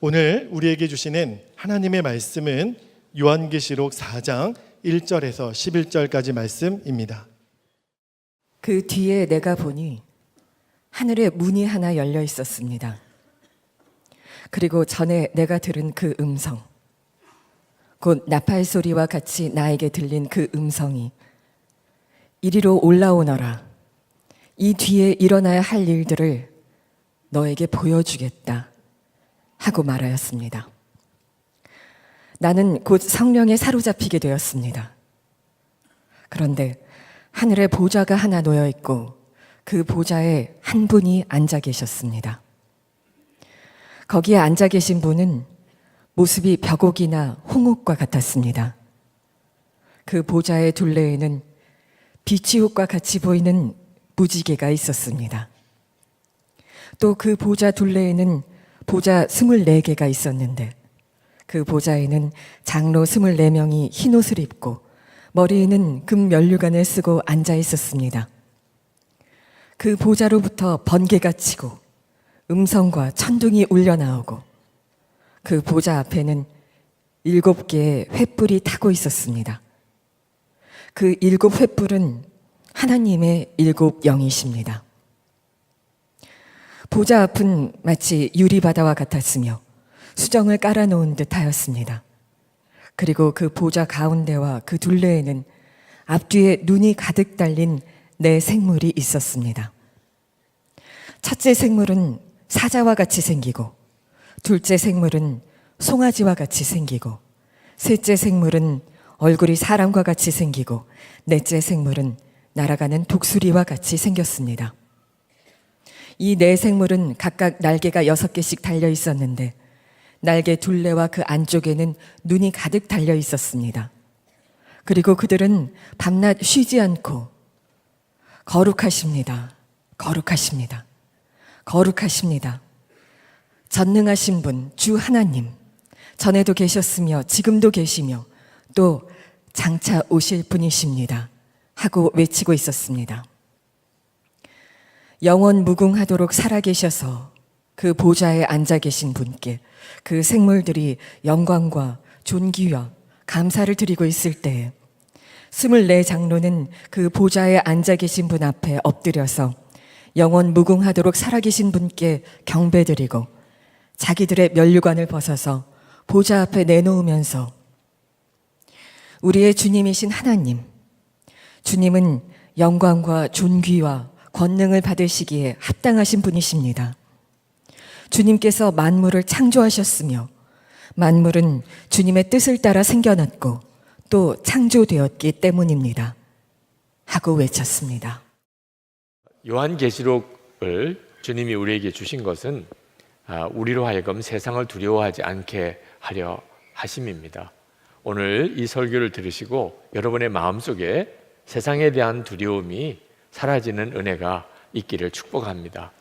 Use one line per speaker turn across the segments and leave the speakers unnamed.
오늘 우리에게 주시는 하나님의 말씀은 요한계시록 4장 1절에서 11절까지 말씀입니다.
그 뒤에 내가 보니 하늘에 문이 하나 열려 있었습니다. 그리고 전에 내가 들은 그 음성, 곧 나팔 소리와 같이 나에게 들린 그 음성이 이리로 올라오너라. 이 뒤에 일어나야 할 일들을 너에게 보여주겠다 하고 말하였습니다. 나는 곧 성령에 사로잡히게 되었습니다. 그런데 하늘에 보좌가 하나 놓여 있고 그 보좌에 한 분이 앉아 계셨습니다. 거기에 앉아 계신 분은 모습이 벽옥이나 홍옥과 같았습니다. 그 보좌의 둘레에는 비치옥과 같이 보이는 무지개가 있었습니다. 또 그 보좌 둘레에는 보좌 24개가 있었는데 그 보좌에는 장로 24명이 흰 옷을 입고 머리에는 금 면류관을 쓰고 앉아 있었습니다. 그 보좌로부터 번개가 치고 음성과 천둥이 울려 나오고 그 보좌 앞에는 7개의 횃불이 타고 있었습니다. 그 7 횃불은 하나님의 7 영이십니다. 보좌 앞은 마치 유리바다와 같았으며 수정을 깔아놓은 듯 하였습니다. 그리고 그 보좌 가운데와 그 둘레에는 앞뒤에 눈이 가득 달린 4 생물이 있었습니다. 첫째 생물은 사자와 같이 생기고, 둘째 생물은 송아지와 같이 생기고, 셋째 생물은 얼굴이 사람과 같이 생기고, 넷째 생물은 날아가는 독수리와 같이 생겼습니다. 이 4 생물은 각각 날개가 6개씩 달려 있었는데 날개 둘레와 그 안쪽에는 눈이 가득 달려 있었습니다. 그리고 그들은 밤낮 쉬지 않고 거룩하십니다. 거룩하십니다. 거룩하십니다. 전능하신 분, 주 하나님, 전에도 계셨으며 지금도 계시며 또 장차 오실 분이십니다 하고 외치고 있었습니다. 영원 무궁하도록 살아계셔서 그 보좌에 앉아 계신 분께 그 생물들이 영광과 존귀와 감사를 드리고 있을 때에 24 장로는 그 보좌에 앉아 계신 분 앞에 엎드려서 영원 무궁하도록 살아계신 분께 경배드리고 자기들의 면류관을 벗어서 보좌 앞에 내놓으면서 우리의 주님이신 하나님, 주님은 영광과 존귀와 권능을 받으시기에 합당하신 분이십니다. 주님께서 만물을 창조하셨으며 만물은 주님의 뜻을 따라 생겨났고 또 창조되었기 때문입니다 하고 외쳤습니다.
요한계시록을 주님이 우리에게 주신 것은 우리로 하여금 세상을 두려워하지 않게 하려 하심입니다. 오늘 이 설교를 들으시고 여러분의 마음속에 세상에 대한 두려움이 사라지는 은혜가 있기를 축복합니다.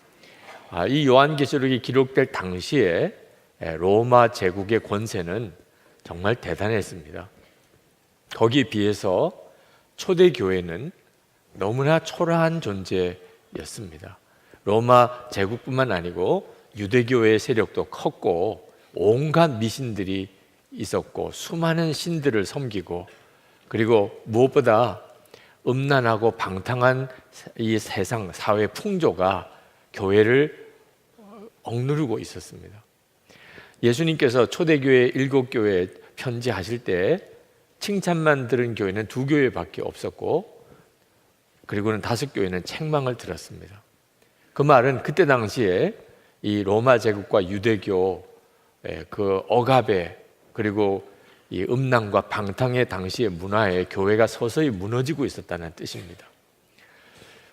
이 요한계시록이 기록될 당시에 로마 제국의 권세는 정말 대단했습니다. 거기에 비해서 초대교회는 너무나 초라한 존재였습니다. 로마 제국뿐만 아니고 유대교회의 세력도 컸고 온갖 미신들이 있었고 수많은 신들을 섬기고 그리고 무엇보다 음란하고 방탕한 이 세상 사회 풍조가 교회를 억누르고 있었습니다. 예수님께서 초대교회 7교회에 편지하실 때 칭찬만 들은 교회는 2교회밖에 없었고 그리고는 5교회는 책망을 들었습니다. 그 말은 그때 당시에 이 로마 제국과 유대교 그 억압에 그리고 이 음란과 방탕의 당시의 문화에 교회가 서서히 무너지고 있었다는 뜻입니다.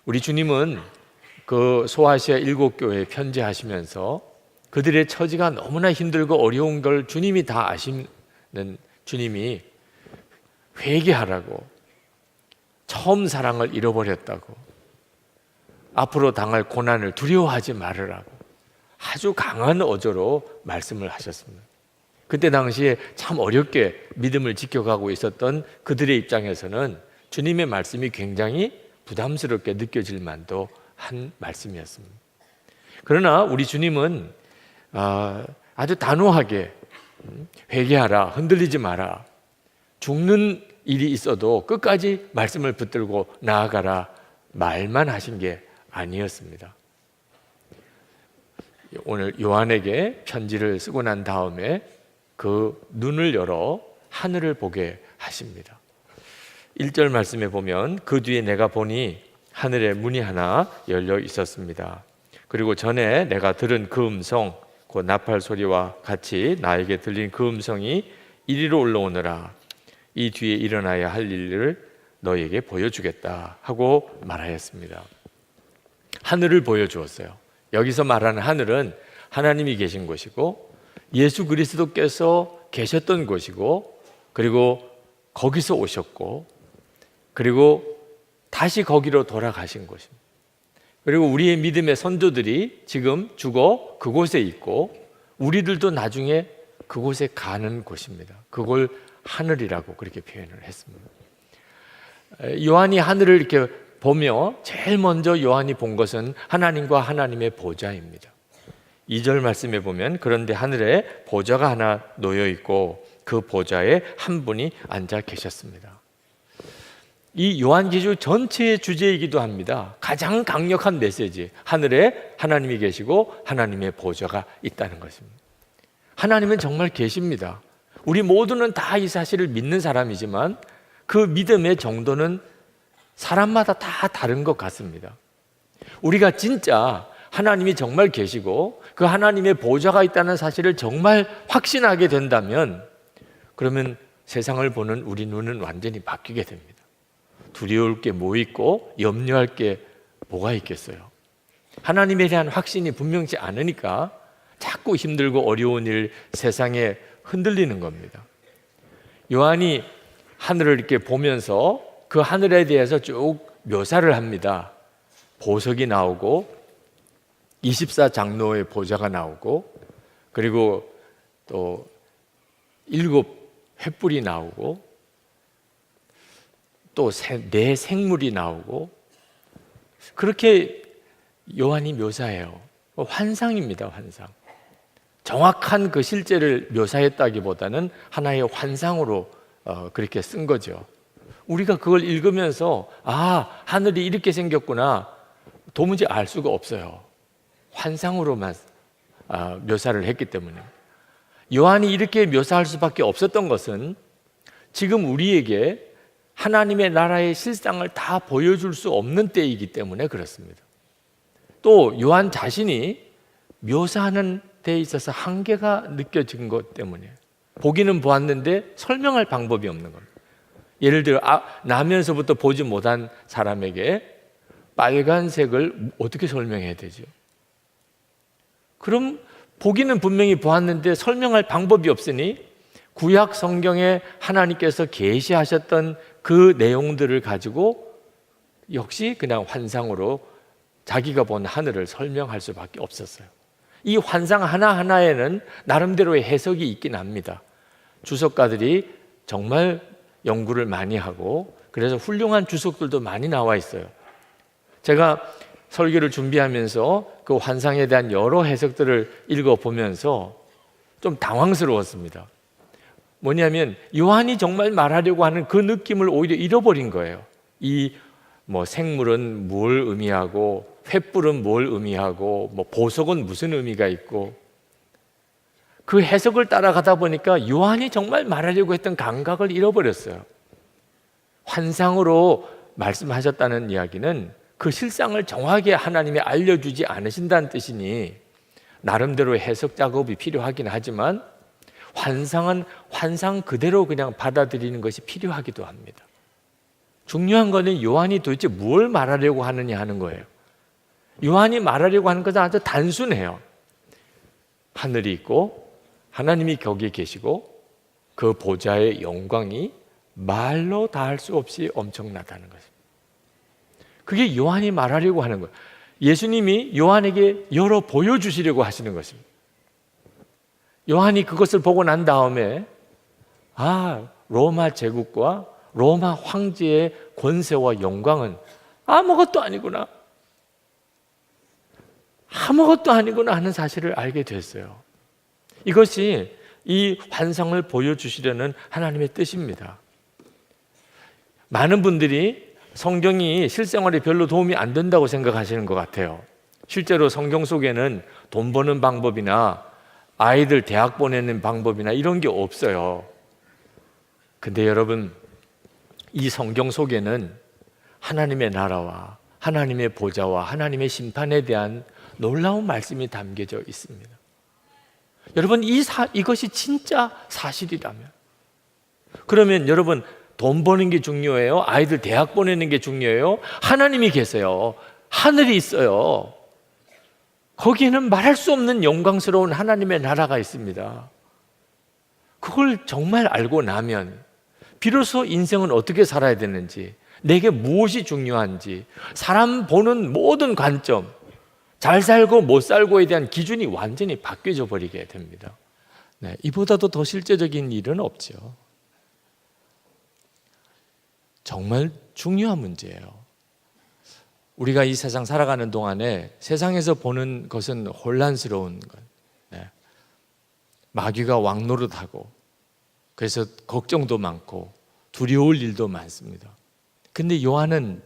우리 주님은 그 소아시아 7교회에 편지하시면서 그들의 처지가 너무나 힘들고 어려운 걸 주님이 다 아시는 주님이 회개하라고, 처음 사랑을 잃어버렸다고, 앞으로 당할 고난을 두려워하지 말으라고 아주 강한 어조로 말씀을 하셨습니다. 그때 당시에 참 어렵게 믿음을 지켜가고 있었던 그들의 입장에서는 주님의 말씀이 굉장히 부담스럽게 느껴질 만도 한 말씀이었습니다. 그러나 우리 주님은 아주 단호하게 회개하라, 흔들리지 마라, 죽는 일이 있어도 끝까지 말씀을 붙들고 나아가라 말만 하신 게 아니었습니다. 오늘 요한에게 편지를 쓰고 난 다음에 그 눈을 열어 하늘을 보게 하십니다. 1절 말씀에 보면 그 뒤에 내가 보니 하늘에 문이 하나 열려 있었습니다. 그리고 전에 내가 들은 그 음성, 그 나팔 소리와 같이 나에게 들린 그 음성이 이리로 올라오너라. 이 뒤에 일어나야 할 일을 너에게 보여주겠다 하고 말하였습니다. 하늘을 보여주었어요. 여기서 말하는 하늘은 하나님이 계신 곳이고 예수 그리스도께서 계셨던 곳이고, 그리고 거기서 오셨고, 그리고 다시 거기로 돌아가신 곳입니다. 그리고 우리의 믿음의 선조들이 지금 죽어 그곳에 있고 우리들도 나중에 그곳에 가는 곳입니다. 그걸 하늘이라고 그렇게 표현을 했습니다. 요한이 하늘을 이렇게 보며 제일 먼저 요한이 본 것은 하나님과 하나님의 보좌입니다. 2절 말씀에 보면 그런데 하늘에 보좌가 하나 놓여 있고 그 보좌에 한 분이 앉아 계셨습니다. 이 요한계시록 전체의 주제이기도 합니다. 가장 강력한 메시지, 하늘에 하나님이 계시고 하나님의 보좌가 있다는 것입니다. 하나님은 정말 계십니다. 우리 모두는 다 이 사실을 믿는 사람이지만 그 믿음의 정도는 사람마다 다 다른 것 같습니다. 우리가 진짜 하나님이 정말 계시고 그 하나님의 보좌가 있다는 사실을 정말 확신하게 된다면, 그러면 세상을 보는 우리 눈은 완전히 바뀌게 됩니다. 두려울 게 뭐 있고 염려할 게 뭐가 있겠어요? 하나님에 대한 확신이 분명치 않으니까 자꾸 힘들고 어려운 일, 세상에 흔들리는 겁니다. 요한이 하늘을 이렇게 보면서 그 하늘에 대해서 쭉 묘사를 합니다. 보석이 나오고 24장로의 보좌가 나오고, 그리고 또 7 횃불이 나오고, 또 4 생물이 나오고, 그렇게 요한이 묘사해요. 환상입니다, 환상. 정확한 그 실제를 묘사했다기보다는 하나의 환상으로 그렇게 쓴 거죠. 우리가 그걸 읽으면서 하늘이 이렇게 생겼구나 도무지 알 수가 없어요. 환상으로만 묘사를 했기 때문에. 요한이 이렇게 묘사할 수밖에 없었던 것은 지금 우리에게 하나님의 나라의 실상을 다 보여줄 수 없는 때이기 때문에 그렇습니다. 또 요한 자신이 묘사하는 데 있어서 한계가 느껴진 것 때문에, 보기는 보았는데 설명할 방법이 없는 겁니다. 예를 들어 나면서부터 보지 못한 사람에게 빨간색을 어떻게 설명해야 되죠? 그럼 보기는 분명히 보았는데 설명할 방법이 없으니 구약 성경에 하나님께서 계시하셨던 그 내용들을 가지고 역시 그냥 환상으로 자기가 본 하늘을 설명할 수밖에 없었어요. 이 환상 하나하나에는 나름대로의 해석이 있긴 합니다. 주석가들이 정말 연구를 많이 하고 그래서 훌륭한 주석들도 많이 나와 있어요. 제가 설교를 준비하면서 그 환상에 대한 여러 해석들을 읽어보면서 좀 당황스러웠습니다. 뭐냐면 요한이 정말 말하려고 하는 그 느낌을 오히려 잃어버린 거예요. 이 생물은 뭘 의미하고 횃불은 뭘 의미하고 보석은 무슨 의미가 있고, 그 해석을 따라가다 보니까 요한이 정말 말하려고 했던 감각을 잃어버렸어요. 환상으로 말씀하셨다는 이야기는 그 실상을 정확하게 하나님이 알려주지 않으신다는 뜻이니 나름대로의 해석 작업이 필요하긴 하지만 환상은 환상 그대로 그냥 받아들이는 것이 필요하기도 합니다. 중요한 것은 요한이 도대체 뭘 말하려고 하느냐 하는 거예요. 요한이 말하려고 하는 것은 아주 단순해요. 하늘이 있고 하나님이 거기에 계시고 그 보좌의 영광이 말로 다할 수 없이 엄청나다는 것입니다. 그게 요한이 말하려고 하는 거예요. 예수님이 요한에게 열어 보여주시려고 하시는 것입니다. 요한이 그것을 보고 난 다음에 로마 제국과 로마 황제의 권세와 영광은 아무것도 아니구나 하는 사실을 알게 됐어요. 이것이 이 환상을 보여주시려는 하나님의 뜻입니다. 많은 분들이 성경이 실생활에 별로 도움이 안 된다고 생각하시는 것 같아요. 실제로 성경 속에는 돈 버는 방법이나 아이들 대학 보내는 방법이나 이런 게 없어요. 근데 여러분, 이 성경 속에는 하나님의 나라와 하나님의 보좌와 하나님의 심판에 대한 놀라운 말씀이 담겨져 있습니다. 여러분, 이것이 진짜 사실이라면, 그러면 여러분, 돈 버는 게 중요해요? 아이들 대학 보내는 게 중요해요? 하나님이 계세요. 하늘이 있어요. 거기에는 말할 수 없는 영광스러운 하나님의 나라가 있습니다. 그걸 정말 알고 나면 비로소 인생은 어떻게 살아야 되는지, 내게 무엇이 중요한지, 사람 보는 모든 관점, 잘 살고 못 살고에 대한 기준이 완전히 바뀌어져 버리게 됩니다. 네, 이보다도 더 실제적인 일은 없죠. 정말 중요한 문제예요. 우리가 이 세상 살아가는 동안에 세상에서 보는 것은 혼란스러운 것, 네. 마귀가 왕노릇하고 그래서 걱정도 많고 두려울 일도 많습니다. 근데 요한은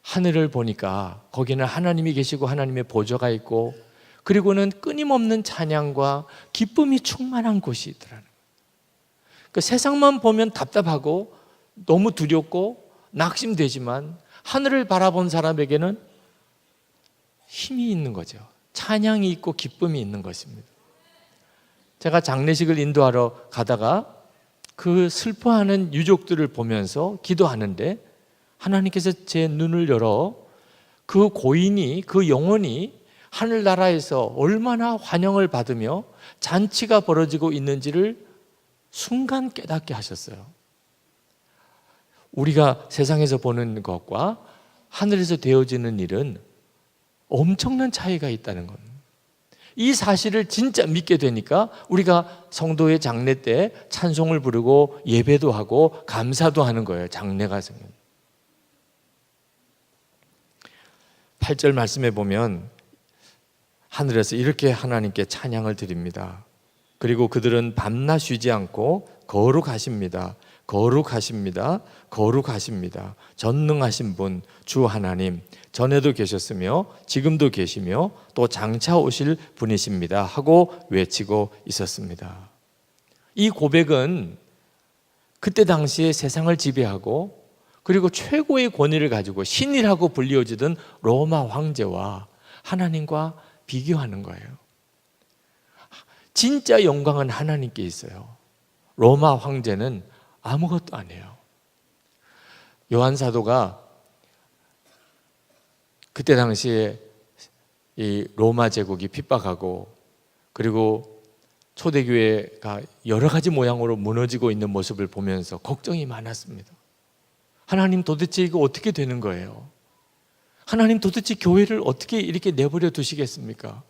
하늘을 보니까 거기는 하나님이 계시고 하나님의 보좌가 있고, 그리고는 끊임없는 찬양과 기쁨이 충만한 곳이 있더라는 거예요. 그 세상만 보면 답답하고 너무 두렵고 낙심되지만 하늘을 바라본 사람에게는 힘이 있는 거죠. 찬양이 있고 기쁨이 있는 것입니다. 제가 장례식을 인도하러 가다가 그 슬퍼하는 유족들을 보면서 기도하는데 하나님께서 제 눈을 열어 그 고인이, 그 영혼이 하늘나라에서 얼마나 환영을 받으며 잔치가 벌어지고 있는지를 순간 깨닫게 하셨어요. 우리가 세상에서 보는 것과 하늘에서 되어지는 일은 엄청난 차이가 있다는 겁니다. 이 사실을 진짜 믿게 되니까 우리가 성도의 장례 때 찬송을 부르고 예배도 하고 감사도 하는 거예요. 장례가 생긴. 8절 말씀에 보면 하늘에서 이렇게 하나님께 찬양을 드립니다. 그리고 그들은 밤낮 쉬지 않고 거룩하십니다. 거룩하십니다. 거룩하십니다. 전능하신 분 주 하나님, 전에도 계셨으며 지금도 계시며 또 장차 오실 분이십니다 하고 외치고 있었습니다. 이 고백은 그때 당시에 세상을 지배하고 그리고 최고의 권위를 가지고 신이라고 불리워지던 로마 황제와 하나님과 비교하는 거예요. 진짜 영광은 하나님께 있어요. 로마 황제는 아무것도 안 해요. 요한 사도가 그때 당시에 이 로마 제국이 핍박하고 그리고 초대교회가 여러 가지 모양으로 무너지고 있는 모습을 보면서 걱정이 많았습니다. 하나님, 도대체 이거 어떻게 되는 거예요? 하나님, 도대체 교회를 어떻게 이렇게 내버려 두시겠습니까?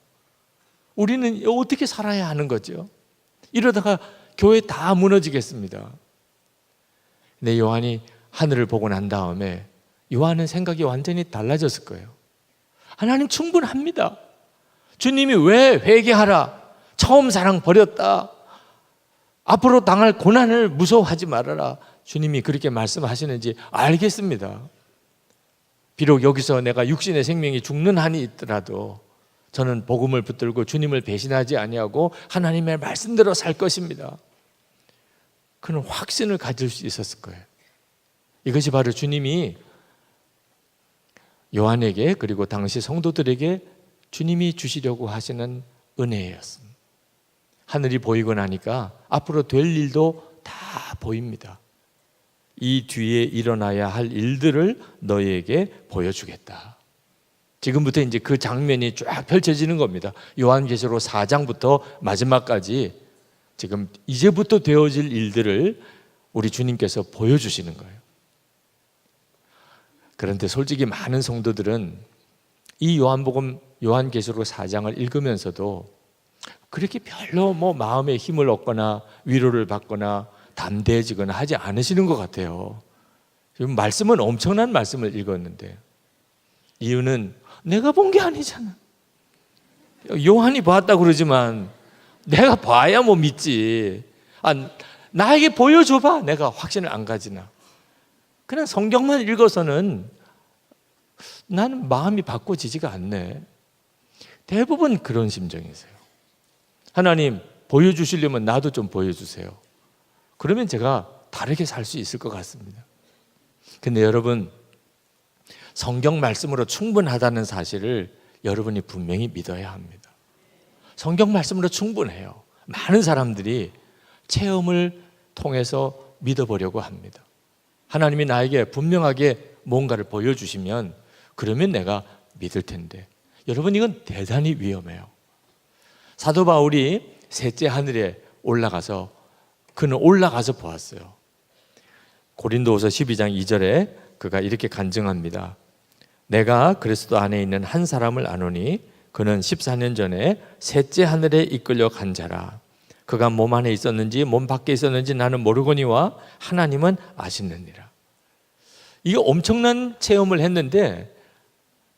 우리는 어떻게 살아야 하는 거죠? 이러다가 교회 다 무너지겠습니다. 근데 요한이 하늘을 보고 난 다음에 요한은 생각이 완전히 달라졌을 거예요. 하나님 충분합니다. 주님이 왜 회개하라, 처음 사랑 버렸다, 앞으로 당할 고난을 무서워하지 말아라, 주님이 그렇게 말씀하시는지 알겠습니다. 비록 여기서 내가 육신의 생명이 죽는 한이 있더라도 저는 복음을 붙들고 주님을 배신하지 아니하고 하나님의 말씀대로 살 것입니다. 그는 확신을 가질 수 있었을 거예요. 이것이 바로 주님이 요한에게 그리고 당시 성도들에게 주님이 주시려고 하시는 은혜였습니다. 하늘이 보이고 나니까 앞으로 될 일도 다 보입니다. 이 뒤에 일어나야 할 일들을 너희에게 보여주겠다. 지금부터 이제 그 장면이 쫙 펼쳐지는 겁니다. 요한계시록 4장부터 마지막까지 지금 이제부터 되어질 일들을 우리 주님께서 보여주시는 거예요. 그런데 솔직히 많은 성도들은 이 요한계시록 4장을 읽으면서도 그렇게 별로 마음에 힘을 얻거나 위로를 받거나 담대해지거나 하지 않으시는 것 같아요. 지금 말씀은 엄청난 말씀을 읽었는데 이유는 내가 본 게 아니잖아. 요한이 봤다고 그러지만 내가 봐야 뭐 믿지. 나에게 보여줘봐. 내가 확신을 안 가지나. 그냥 성경만 읽어서는 나는 마음이 바꿔지지가 않네. 대부분 그런 심정이세요. 하나님 보여주시려면 나도 좀 보여주세요. 그러면 제가 다르게 살 수 있을 것 같습니다. 근데 여러분, 성경 말씀으로 충분하다는 사실을 여러분이 분명히 믿어야 합니다. 성경 말씀으로 충분해요. 많은 사람들이 체험을 통해서 믿어보려고 합니다. 하나님이 나에게 분명하게 뭔가를 보여주시면 그러면 내가 믿을 텐데, 여러분 이건 대단히 위험해요. 사도 바울이 셋째 하늘에 올라가서 그는 올라가서 보았어요. 고린도후서 12장 2절에 그가 이렇게 간증합니다. 내가 그리스도 안에 있는 한 사람을 아노니 그는 14년 전에 셋째 하늘에 이끌려 간 자라. 그가 몸 안에 있었는지 몸 밖에 있었는지 나는 모르거니와 하나님은 아시느니라. 이게 엄청난 체험을 했는데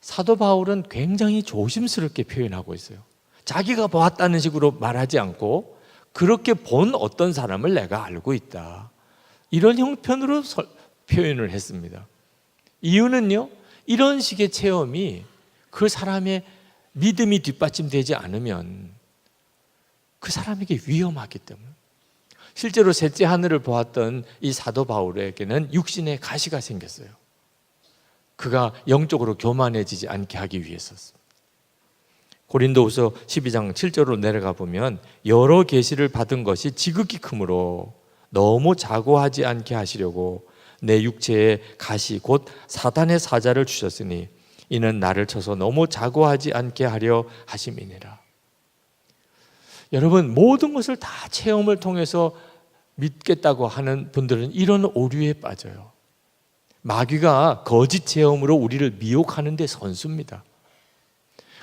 사도 바울은 굉장히 조심스럽게 표현하고 있어요. 자기가 보았다는 식으로 말하지 않고 그렇게 본 어떤 사람을 내가 알고 있다, 이런 형편으로 표현을 했습니다. 이유는요, 이런 식의 체험이 그 사람의 믿음이 뒷받침되지 않으면 그 사람에게 위험하기 때문에. 실제로 셋째 하늘을 보았던 이 사도 바울에게는 육신의 가시가 생겼어요. 그가 영적으로 교만해지지 않게 하기 위해서였습니다. 고린도후서 12장 7절로 내려가 보면 여러 계시를 받은 것이 지극히 크므로 너무 자고하지 않게 하시려고 내 육체에 가시 곧 사단의 사자를 주셨으니 이는 나를 쳐서 너무 자고하지 않게 하려 하심이니라. 여러분, 모든 것을 다 체험을 통해서 믿겠다고 하는 분들은 이런 오류에 빠져요. 마귀가 거짓 체험으로 우리를 미혹하는 데 선수입니다.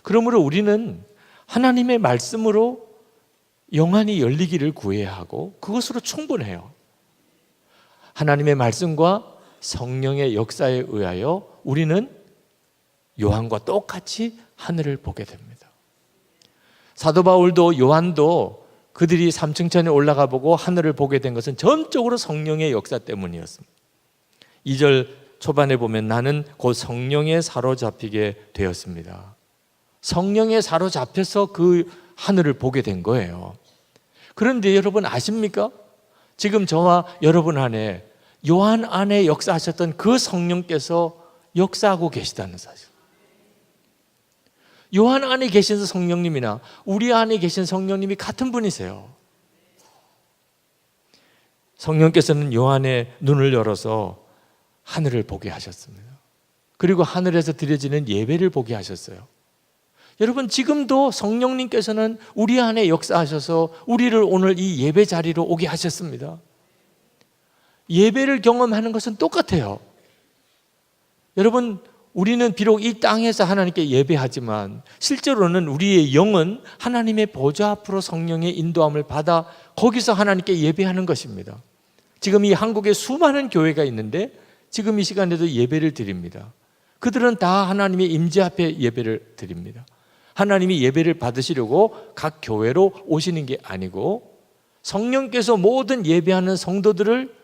그러므로 우리는 하나님의 말씀으로 영안이 열리기를 구해야 하고 그것으로 충분해요. 하나님의 말씀과 성령의 역사에 의하여 우리는 요한과 똑같이 하늘을 보게 됩니다. 사도 바울도 요한도 그들이 삼층천에 올라가 보고 하늘을 보게 된 것은 전적으로 성령의 역사 때문이었습니다. 2절 초반에 보면 나는 곧 성령에 사로잡히게 되었습니다. 성령에 사로잡혀서 그 하늘을 보게 된 거예요. 그런데 여러분 아십니까? 지금 저와 여러분 안에 요한 안에 역사하셨던 그 성령께서 역사하고 계시다는 사실. 요한 안에 계신 성령님이나 우리 안에 계신 성령님이 같은 분이세요. 성령께서는 요한의 눈을 열어서 하늘을 보게 하셨습니다. 그리고 하늘에서 드려지는 예배를 보게 하셨어요. 여러분, 지금도 성령님께서는 우리 안에 역사하셔서 우리를 오늘 이 예배 자리로 오게 하셨습니다. 예배를 경험하는 것은 똑같아요. 여러분, 우리는 비록 이 땅에서 하나님께 예배하지만 실제로는 우리의 영은 하나님의 보좌 앞으로 성령의 인도함을 받아 거기서 하나님께 예배하는 것입니다. 지금 이 한국에 수많은 교회가 있는데 지금 이 시간에도 예배를 드립니다. 그들은 다 하나님의 임재 앞에 예배를 드립니다. 하나님이 예배를 받으시려고 각 교회로 오시는 게 아니고 성령께서 모든 예배하는 성도들을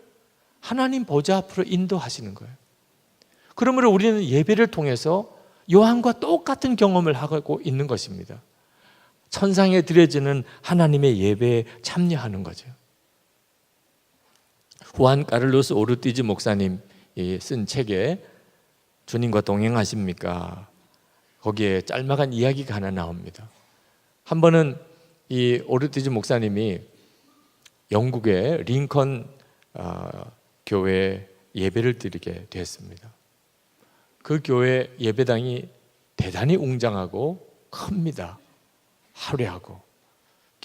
하나님 보좌 앞으로 인도하시는 거예요. 그러므로 우리는 예배를 통해서 요한과 똑같은 경험을 하고 있는 것입니다. 천상에 드려지는 하나님의 예배에 참여하는 거죠. 후안 카를로스 오르티즈 목사님 쓴 책에 주님과 동행하십니까? 거기에 짤막한 이야기가 하나 나옵니다. 한 번은 이 오르티즈 목사님이 영국의 링컨 교회에 예배를 드리게 됐습니다. 그 교회 예배당이 대단히 웅장하고 큽니다. 화려하고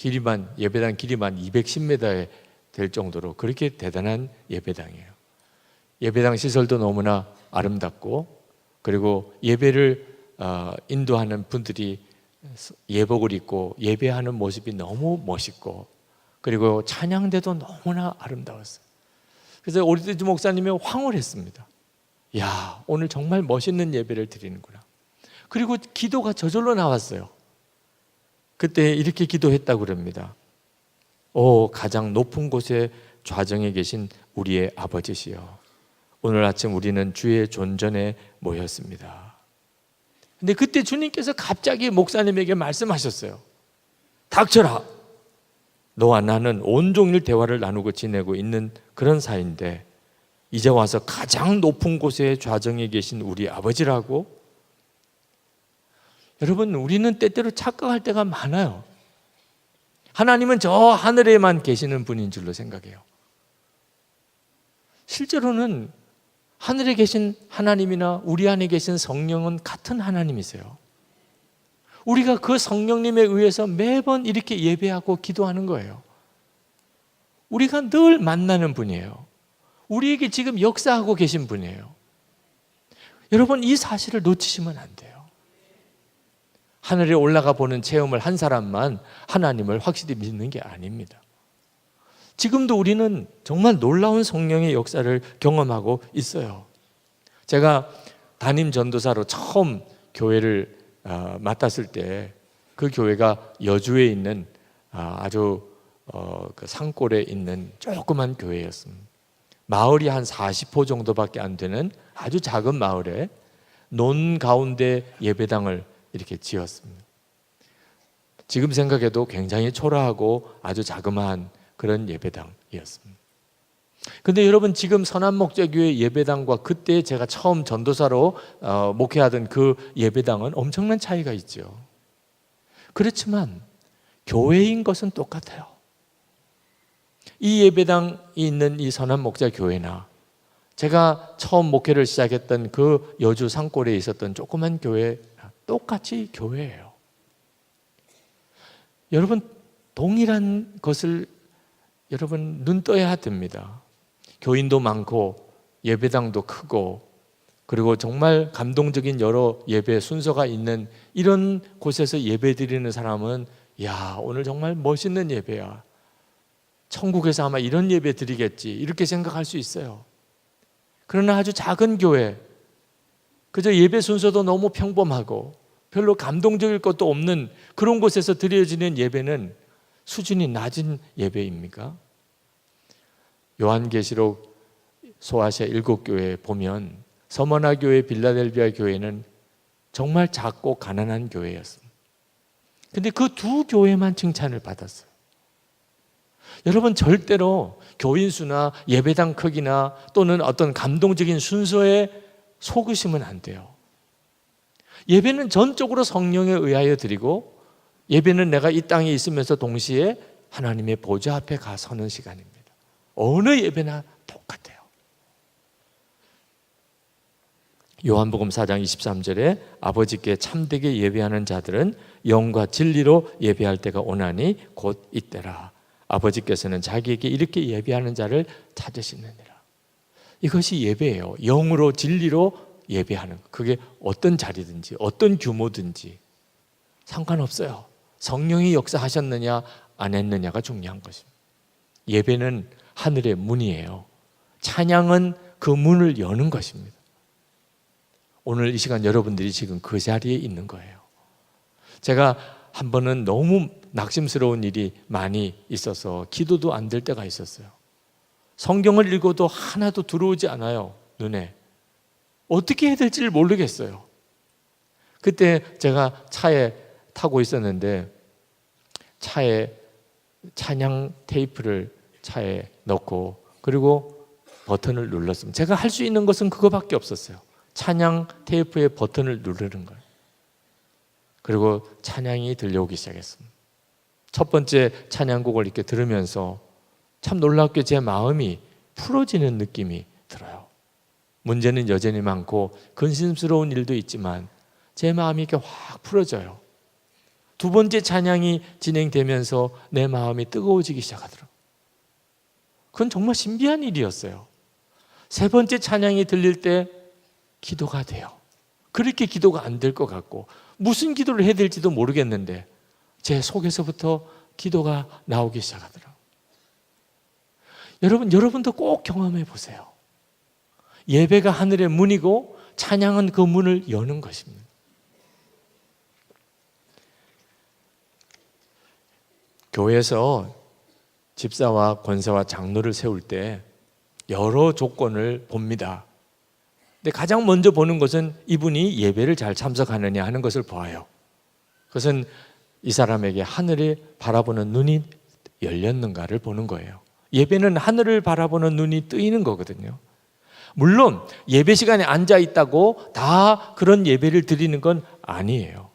예배당 길이만 210m에 될 정도로 그렇게 대단한 예배당이에요. 예배당 시설도 너무나 아름답고, 그리고 예배를 인도하는 분들이 예복을 입고 예배하는 모습이 너무 멋있고, 그리고 찬양대도 너무나 아름다웠어요. 그래서 오르티즈 목사님이 황홀했습니다. 야, 오늘 정말 멋있는 예배를 드리는구나. 그리고 기도가 저절로 나왔어요. 그때 이렇게 기도했다고 그럽니다. 오 가장 높은 곳에 좌정에 계신 우리의 아버지시여, 오늘 아침 우리는 주의 존전에 모였습니다. 근데 그때 주님께서 갑자기 목사님에게 말씀하셨어요. 닥쳐라. 너와 나는 온종일 대화를 나누고 지내고 있는 그런 사이인데 이제 와서 가장 높은 곳에 좌정에 계신 우리 아버지라고? 여러분, 우리는 때때로 착각할 때가 많아요. 하나님은 저 하늘에만 계시는 분인 줄로 생각해요. 실제로는 하늘에 계신 하나님이나 우리 안에 계신 성령은 같은 하나님이세요. 우리가 그 성령님에 의해서 매번 이렇게 예배하고 기도하는 거예요. 우리가 늘 만나는 분이에요. 우리에게 지금 역사하고 계신 분이에요. 여러분, 이 사실을 놓치시면 안 돼요. 하늘에 올라가 보는 체험을 한 사람만 하나님을 확실히 믿는 게 아닙니다. 지금도 우리는 정말 놀라운 성령의 역사를 경험하고 있어요. 제가 담임 전도사로 처음 교회를 맡았을 때 그 교회가 여주에 있는 아주 그 산골에 있는 조그만 교회였습니다. 마을이 한 40호 정도밖에 안 되는 아주 작은 마을에 논 가운데 예배당을 이렇게 지었습니다. 지금 생각해도 굉장히 초라하고 아주 자그마한 그런 예배당이었습니다. 근데 여러분, 지금 선한목자교회 예배당과 그때 제가 처음 전도사로 목회하던 그 예배당은 엄청난 차이가 있죠. 그렇지만 교회인 것은 똑같아요. 이 예배당이 있는 이 선한목자교회나 제가 처음 목회를 시작했던 그 여주 산골에 있었던 조그만 교회, 똑같이 교회예요. 여러분, 동일한 것을 여러분 눈 떠야 됩니다. 교인도 많고 예배당도 크고 그리고 정말 감동적인 여러 예배 순서가 있는 이런 곳에서 예배 드리는 사람은 야, 오늘 정말 멋있는 예배야. 천국에서 아마 이런 예배 드리겠지, 이렇게 생각할 수 있어요. 그러나 아주 작은 교회, 그저 예배 순서도 너무 평범하고 별로 감동적일 것도 없는 그런 곳에서 드려지는 예배는 수준이 낮은 예배입니까? 요한계시록 소아시아 7교회에 보면 서머나 교회, 빌라델비아 교회는 정말 작고 가난한 교회였습니다. 근데 그 두 교회만 칭찬을 받았어요. 여러분, 절대로 교인 수나 예배당 크기나 또는 어떤 감동적인 순서에 속으시면 안 돼요. 예배는 전적으로 성령에 의하여 드리고, 예배는 내가 이 땅에 있으면서 동시에 하나님의 보좌 앞에 가 서는 시간입니다. 어느 예배나 똑같아요. 요한복음 4장 23절에 아버지께 참되게 예배하는 자들은 영과 진리로 예배할 때가 오나니 곧 이때라. 아버지께서는 자기에게 이렇게 예배하는 자를 찾으시느니라. 이것이 예배예요. 영으로 진리로 예배하는 것. 그게 어떤 자리든지 어떤 규모든지 상관없어요. 성령이 역사하셨느냐 안 했느냐가 중요한 것입니다. 예배는 하늘의 문이에요. 찬양은 그 문을 여는 것입니다. 오늘 이 시간 여러분들이 지금 그 자리에 있는 거예요. 제가 한 번은 너무 낙심스러운 일이 많이 있어서 기도도 안 될 때가 있었어요. 성경을 읽어도 하나도 들어오지 않아요, 눈에. 어떻게 해야 될지를 모르겠어요. 그때 제가 차에 타고 있었는데 차에 찬양 테이프를 차에 넣고 그리고 버튼을 눌렀습니다. 제가 할 수 있는 것은 그거밖에 없었어요. 찬양 테이프의 버튼을 누르는 거예요. 그리고 찬양이 들려오기 시작했습니다. 첫 번째 찬양곡을 이렇게 들으면서 참 놀랍게 제 마음이 풀어지는 느낌이 들어요. 문제는 여전히 많고 근심스러운 일도 있지만 제 마음이 이렇게 확 풀어져요. 두 번째 찬양이 진행되면서 내 마음이 뜨거워지기 시작하더라고요. 그건 정말 신비한 일이었어요. 세 번째 찬양이 들릴 때 기도가 돼요. 그렇게 기도가 안 될 것 같고 무슨 기도를 해야 될지도 모르겠는데 제 속에서부터 기도가 나오기 시작하더라고요. 여러분도 꼭 경험해 보세요. 예배가 하늘의 문이고 찬양은 그 문을 여는 것입니다. 교회에서 집사와 권사와 장로를 세울 때 여러 조건을 봅니다. 근데 가장 먼저 보는 것은 이분이 예배를 잘 참석하느냐 하는 것을 보아요. 그것은 이 사람에게 하늘을 바라보는 눈이 열렸는가를 보는 거예요. 예배는 하늘을 바라보는 눈이 뜨이는 거거든요. 물론 예배 시간에 앉아 있다고 다 그런 예배를 드리는 건 아니에요.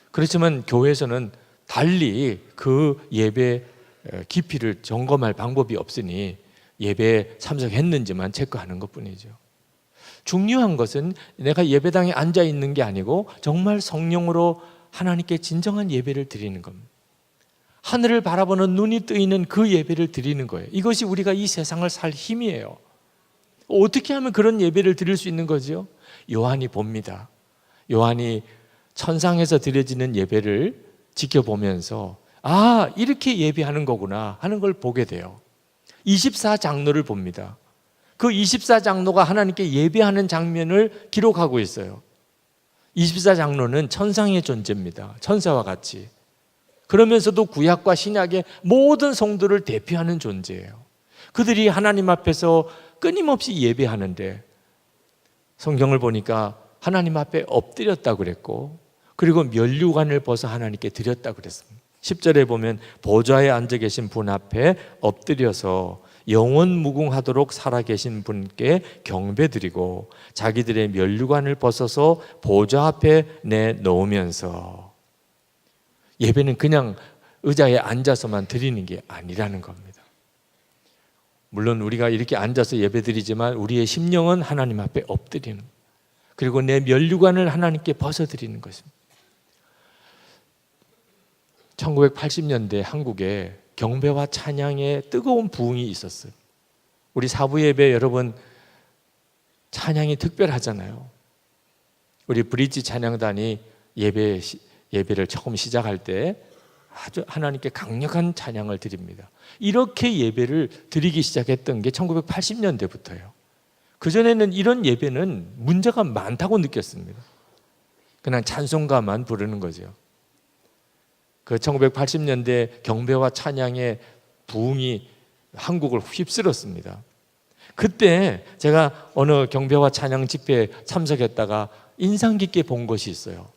그렇지만 교회에서는 달리 그 예배 깊이를 점검할 방법이 없으니 예배에 참석했는지만 체크하는 것뿐이죠. 중요한 것은 내가 예배당에 앉아 있는 게 아니고 정말 성령으로 하나님께 진정한 예배를 드리는 겁니다. 하늘을 바라보는 눈이 뜨이는 그 예배를 드리는 거예요. 이것이 우리가 이 세상을 살 힘이에요. 어떻게 하면 그런 예배를 드릴 수 있는 거죠? 요한이 봅니다. 요한이 천상에서 드려지는 예배를 지켜보면서 이렇게 예배하는 거구나 하는 걸 보게 돼요. 24장로를 봅니다. 그 24장로가 하나님께 예배하는 장면을 기록하고 있어요. 24장로는 천상의 존재입니다. 천사와 같이. 그러면서도 구약과 신약의 모든 성도를 대표하는 존재예요. 그들이 하나님 앞에서 끊임없이 예배하는데 성경을 보니까 하나님 앞에 엎드렸다고 그랬고, 그리고 면류관을 벗어 하나님께 드렸다고 그랬습니다. 10절에 보면 보좌에 앉아 계신 분 앞에 엎드려서 영원 무궁하도록 살아계신 분께 경배드리고 자기들의 면류관을 벗어서 보좌 앞에 내놓으면서, 예배는 그냥 의자에 앉아서만 드리는 게 아니라는 겁니다. 물론 우리가 이렇게 앉아서 예배드리지만 우리의 심령은 하나님 앞에 엎드리는, 그리고 내 면류관을 하나님께 벗어드리는 것입니다. 1980년대 한국에 경배와 찬양의 뜨거운 부흥이 있었어요. 우리 사부 예배 여러분 찬양이 특별하잖아요. 우리 브릿지 찬양단이 예배를 처음 시작할 때 아주 하나님께 강력한 찬양을 드립니다. 이렇게 예배를 드리기 시작했던 게 1980년대부터예요. 그전에는 이런 예배는 문제가 많다고 느꼈습니다. 그냥 찬송가만 부르는 거죠. 그 1980년대 경배와 찬양의 부흥이 한국을 휩쓸었습니다. 그때 제가 어느 경배와 찬양 집회에 참석했다가 인상 깊게 본 것이 있어요.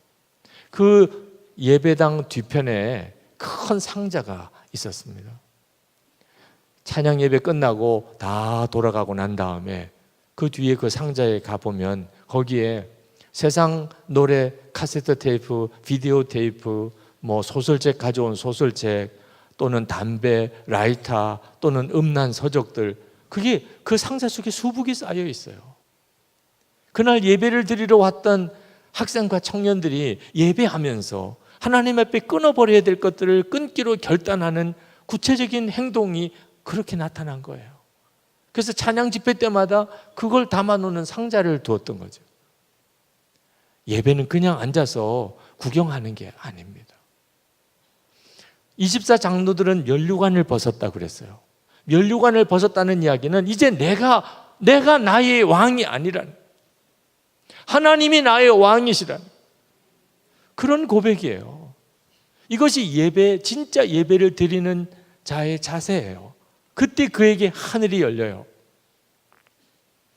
그 예배당 뒤편에 큰 상자가 있었습니다. 찬양 예배 끝나고 다 돌아가고 난 다음에 그 뒤에 그 상자에 가보면 거기에 세상 노래 카세트 테이프, 비디오 테이프, 뭐 소설책 가져온 소설책, 또는 담배, 라이터, 또는 음란 서적들, 그게 그 상자 속에 수북이 쌓여 있어요. 그날 예배를 드리러 왔던 학생과 청년들이 예배하면서 하나님 앞에 끊어버려야 될 것들을 끊기로 결단하는 구체적인 행동이 그렇게 나타난 거예요. 그래서 찬양 집회 때마다 그걸 담아놓는 상자를 두었던 거죠. 예배는 그냥 앉아서 구경하는 게 아닙니다. 24장로들은 면류관을 벗었다고 그랬어요. 면류관을 벗었다는 이야기는 이제 내가 나의 왕이 아니란, 하나님이 나의 왕이시란 그런 고백이에요. 이것이 예배, 진짜 예배를 드리는 자의 자세예요. 그때 그에게 하늘이 열려요.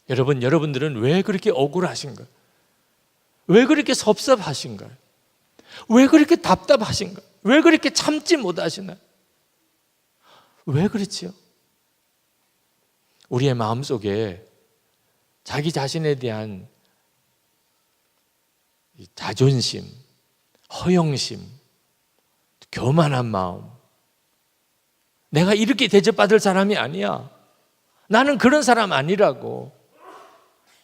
여러분들은 왜 그렇게 억울하신가요? 왜 그렇게 섭섭하신가요? 왜 그렇게 답답하신가요? 왜 그렇게 참지 못하시나요? 왜 그렇지요? 우리의 마음속에 자기 자신에 대한 자존심, 허영심, 교만한 마음, 내가 이렇게 대접받을 사람이 아니야, 나는 그런 사람 아니라고,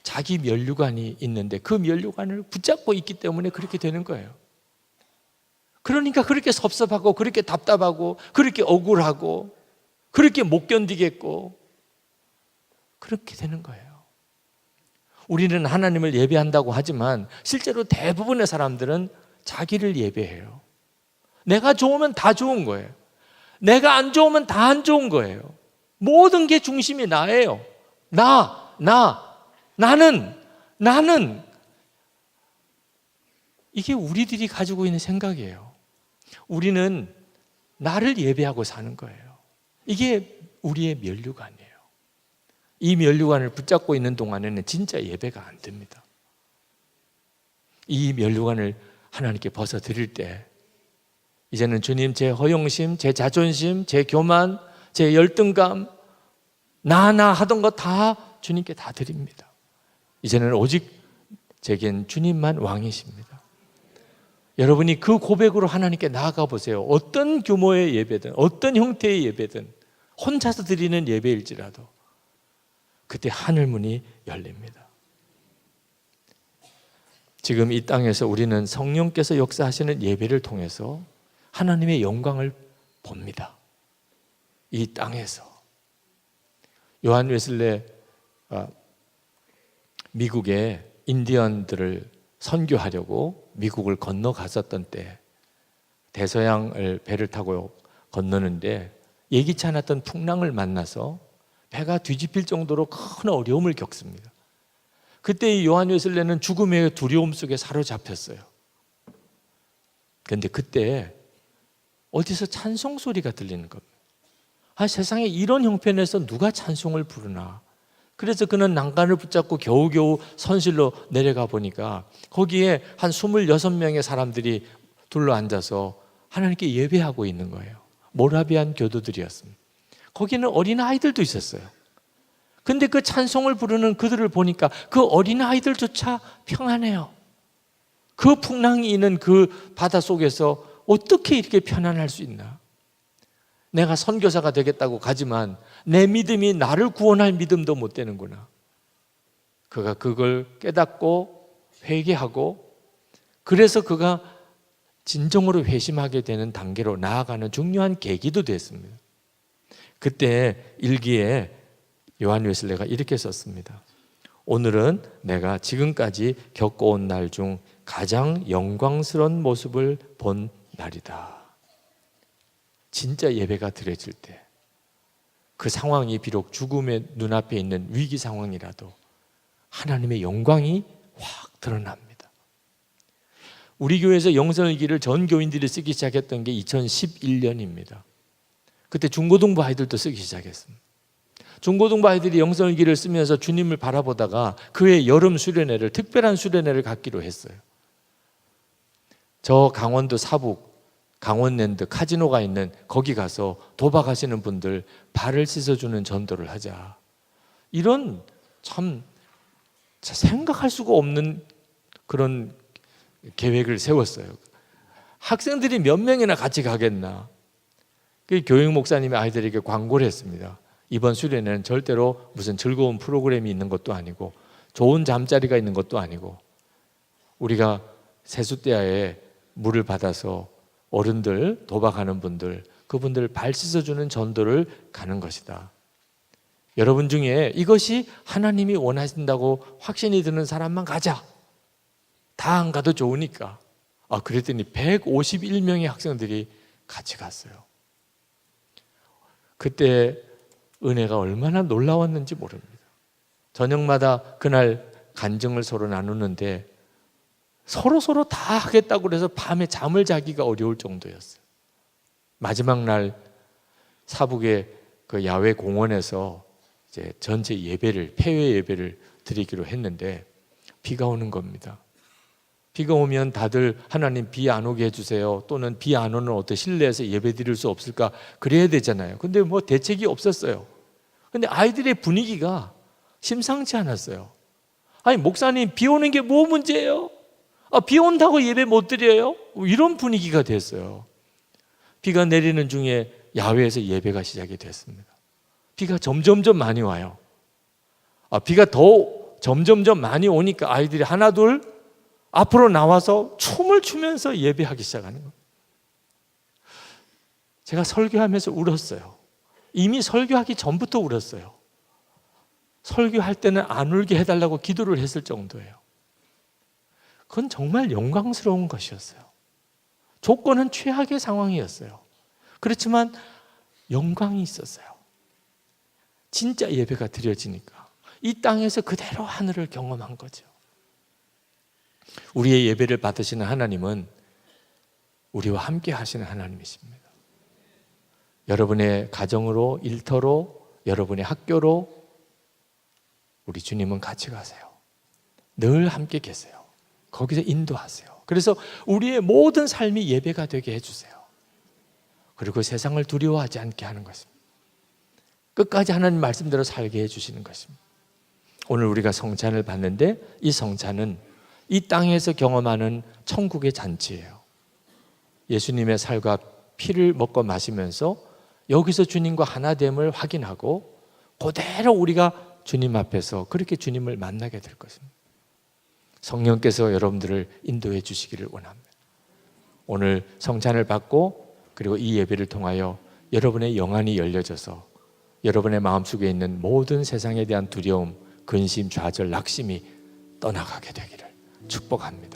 자기 면류관이 있는데 그 면류관을 붙잡고 있기 때문에 그렇게 되는 거예요. 그러니까 그렇게 섭섭하고 그렇게 답답하고 그렇게 억울하고 그렇게 못 견디겠고 그렇게 되는 거예요. 우리는 하나님을 예배한다고 하지만 실제로 대부분의 사람들은 자기를 예배해요. 내가 좋으면 다 좋은 거예요. 내가 안 좋으면 다 안 좋은 거예요. 모든 게 중심이 나예요. 나는. 이게 우리들이 가지고 있는 생각이에요. 우리는 나를 예배하고 사는 거예요. 이게 우리의 면류관이에요. 이 면류관을 붙잡고 있는 동안에는 진짜 예배가 안 됩니다. 이 면류관을 하나님께 벗어드릴 때 이제는 주님, 제 허영심, 제 자존심, 제 교만, 제 열등감, 나 하던 거 다 주님께 다 드립니다. 이제는 오직 제겐 주님만 왕이십니다. 여러분이 그 고백으로 하나님께 나아가 보세요. 어떤 규모의 예배든 어떤 형태의 예배든 혼자서 드리는 예배일지라도 그때 하늘문이 열립니다. 지금 이 땅에서 우리는 성령께서 역사하시는 예배를 통해서 하나님의 영광을 봅니다. 이 땅에서. 요한 웨슬레 미국의 인디언들을 선교하려고 미국을 건너갔었던 때 대서양을 배를 타고 건너는데 예기치 않았던 풍랑을 만나서 배가 뒤집힐 정도로 큰 어려움을 겪습니다. 그때 이 요한 웨슬레는 죽음의 두려움 속에 사로잡혔어요. 그런데 그때 어디서 찬송 소리가 들리는 겁니다. 세상에 이런 형편에서 누가 찬송을 부르나. 그래서 그는 난간을 붙잡고 겨우겨우 선실로 내려가 보니까 거기에 한 26명의 사람들이 둘러앉아서 하나님께 예배하고 있는 거예요. 모라비안 교도들이었습니다. 거기는 어린아이들도 있었어요. 근데 그 찬송을 부르는 그들을 보니까 그 어린아이들조차 평안해요. 그 풍랑이 있는 그 바다 속에서 어떻게 이렇게 편안할 수 있나? 내가 선교사가 되겠다고 가지만 내 믿음이 나를 구원할 믿음도 못 되는구나. 그가 그걸 깨닫고 회개하고 그래서 그가 진정으로 회심하게 되는 단계로 나아가는 중요한 계기도 됐습니다. 그때 일기에 요한 웨슬레가 이렇게 썼습니다. 오늘은 내가 지금까지 겪어온 날 중 가장 영광스러운 모습을 본 날이다. 진짜 예배가 드려질 때 그 상황이 비록 죽음의 눈앞에 있는 위기 상황이라도 하나님의 영광이 확 드러납니다. 우리 교회에서 영성일기를 전 교인들이 쓰기 시작했던 게 2011년입니다. 그때 중고등부 아이들도 쓰기 시작했습니다. 중고등부 아이들이 영성일기를 쓰면서 주님을 바라보다가 그해 여름 수련회를 특별한 수련회를 갖기로 했어요. 저 강원도 사북 강원랜드 카지노가 있는 거기 가서 도박하시는 분들 발을 씻어주는 전도를 하자. 이런 참 생각할 수가 없는 그런 계획을 세웠어요. 학생들이 몇 명이나 같이 가겠나. 그 교육 목사님이 아이들에게 광고를 했습니다. 이번 수련회는 절대로 무슨 즐거운 프로그램이 있는 것도 아니고 좋은 잠자리가 있는 것도 아니고 우리가 세숫대야에 물을 받아서 어른들, 도박하는 분들, 그분들 발 씻어주는 전도를 가는 것이다. 여러분 중에 이것이 하나님이 원하신다고 확신이 드는 사람만 가자. 다 안 가도 좋으니까. 그랬더니 151명의 학생들이 같이 갔어요. 그때 은혜가 얼마나 놀라웠는지 모릅니다. 저녁마다 그날 간증을 서로 나누는데 서로 다 하겠다고 그래서 밤에 잠을 자기가 어려울 정도였어요. 마지막 날 사북의 그 야외 공원에서 이제 전체 예배를 폐회 예배를 드리기로 했는데 비가 오는 겁니다. 비가 오면 다들 하나님 비 안 오게 해주세요. 또는 비 안 오는 어떤 실내에서 예배 드릴 수 없을까 그래야 되잖아요. 근데 뭐 대책이 없었어요. 근데 아이들의 분위기가 심상치 않았어요. 아니 목사님 비 오는 게 뭐 문제예요? 비 온다고 예배 못 드려요? 이런 분위기가 됐어요. 비가 내리는 중에 야외에서 예배가 시작이 됐습니다. 비가 점점점 많이 와요. 비가 더 점점점 많이 오니까 아이들이 하나 둘 앞으로 나와서 춤을 추면서 예배하기 시작하는 거예요. 제가 설교하면서 울었어요. 이미 설교하기 전부터 울었어요. 설교할 때는 안 울게 해달라고 기도를 했을 정도예요. 그건 정말 영광스러운 것이었어요. 조건은 최악의 상황이었어요. 그렇지만 영광이 있었어요. 진짜 예배가 드려지니까 이 땅에서 그대로 하늘을 경험한 거죠. 우리의 예배를 받으시는 하나님은 우리와 함께 하시는 하나님이십니다. 여러분의 가정으로, 일터로, 여러분의 학교로 우리 주님은 같이 가세요. 늘 함께 계세요. 거기서 인도하세요. 그래서 우리의 모든 삶이 예배가 되게 해주세요. 그리고 세상을 두려워하지 않게 하는 것입니다. 끝까지 하나님 말씀대로 살게 해주시는 것입니다. 오늘 우리가 성찬을 받는데 이 성찬은 이 땅에서 경험하는 천국의 잔치예요. 예수님의 살과 피를 먹고 마시면서 여기서 주님과 하나됨을 확인하고 그대로 우리가 주님 앞에서 그렇게 주님을 만나게 될 것입니다. 성령께서 여러분들을 인도해 주시기를 원합니다. 오늘 성찬을 받고 그리고 이 예배를 통하여 여러분의 영안이 열려져서 여러분의 마음속에 있는 모든 세상에 대한 두려움, 근심, 좌절, 낙심이 떠나가게 되기를 축복합니다.